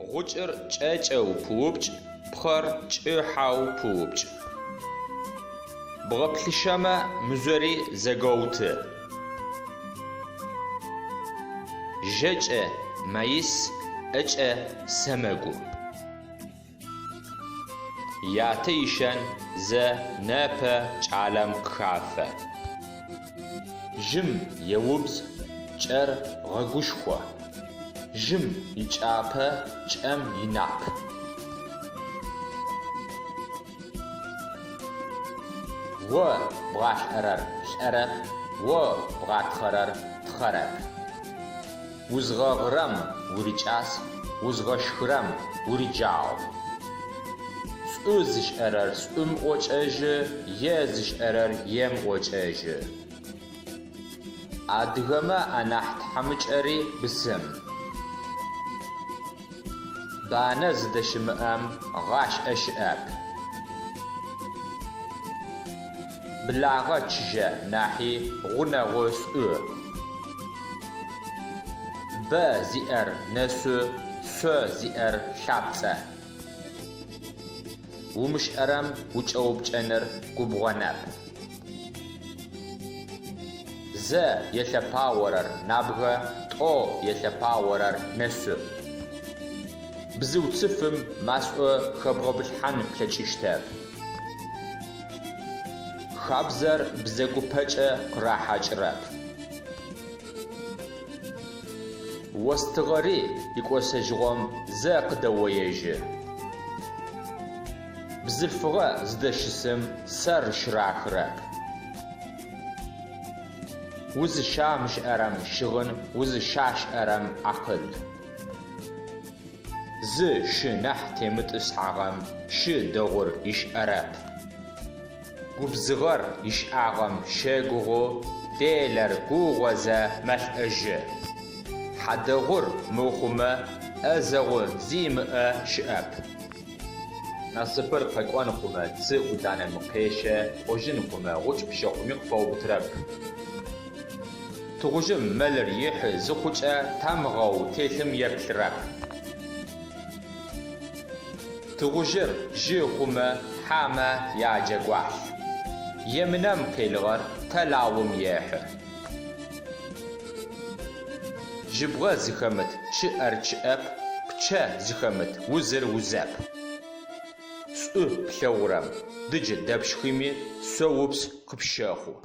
Гъукӏыр кӏэкӏэу пыупкӏ, пхъэр кӏыхьау пыупкӏ. Бгъэплъышэмэ мыжъори зэгоуты. Жэкӏэ маис, ӏэкӏэ сэмэгу. Ятэ ишэн зэ нэпэ кӏалэм къыхафэ. Жьым еубз, кӏэр гъэгушхо. Жьым икӏапэ, кӏэм инап. О бгъашӏэрэр лӏэрэп, о бгъатхъэрэр тхъэрэп. Узгъэгъырэм урикӏас, узгъэшхырэм уриджагъ. Шӏу зышӏэрэр шӏум ӏокӏэжьы, е зышӏэрэр ем ӏокӏэжьы. Адыгэмэ анахь тхьамыкӏэри бысым. Банэ зыдэщымыӏэм гъашӏэ щыӏэп. Благъэ чыжьэ нахьи гъунэгъо шӏу. Б зиӏэр нэсу, шъо зиӏэр лъапцӏэ. Умышӏэрэм укӏэупкӏэныр губгъонэп. Зэ елъэпаорэр набгъэ, тӏо елъэпаорэр нэсу. Бзыу цыфым машӏо хэбгъэбылъхьан плъэкӏыщтэп. Хабзэр бзэгупэкӏэ къырахьакӏырэп. Остыгъэри икӏосэжьыгъом зэ къыдэоежьы. Бзылъфыгъэ зыдэщысым сэр щырахырэп. Узыщамышӏэрэм щыгъын, узыщашӏэрэм акъыл. Зы шы нахь темытӏысхьагъэм шы дэгъур ишӏэрэп. Губзыгъэр ишӏагъэм щегугъу, делэр гугъозэ мэлӏэжьы. Хьэдэгъур мыухъумэ, ӏэзэгъу зимыӏэ щыӏэп. Насыпыр къэкӏон хъумэ, цы ӏуданэм къещэ, ӏожьын хъумэ, гъукӏ пщэхъуми къыфэубытэрэп. Тыгъужъым мэлыр ихьы, зыхъукӏэ тамыгъэу телъым еплъырэп. Тыгъужъыр жьы хъумэ, хьамэ яджэгуалъ. Емынэм къелыгъэр тэлауым ехьы. Жьыбгъэ зыхэмыт чъыӏэр чъыӏэп, пчъэ зыхэмыт узыр узэп. Шӏу плъэгъурэм дыджы дэпщхыми, шъоупс къыпщэхъу.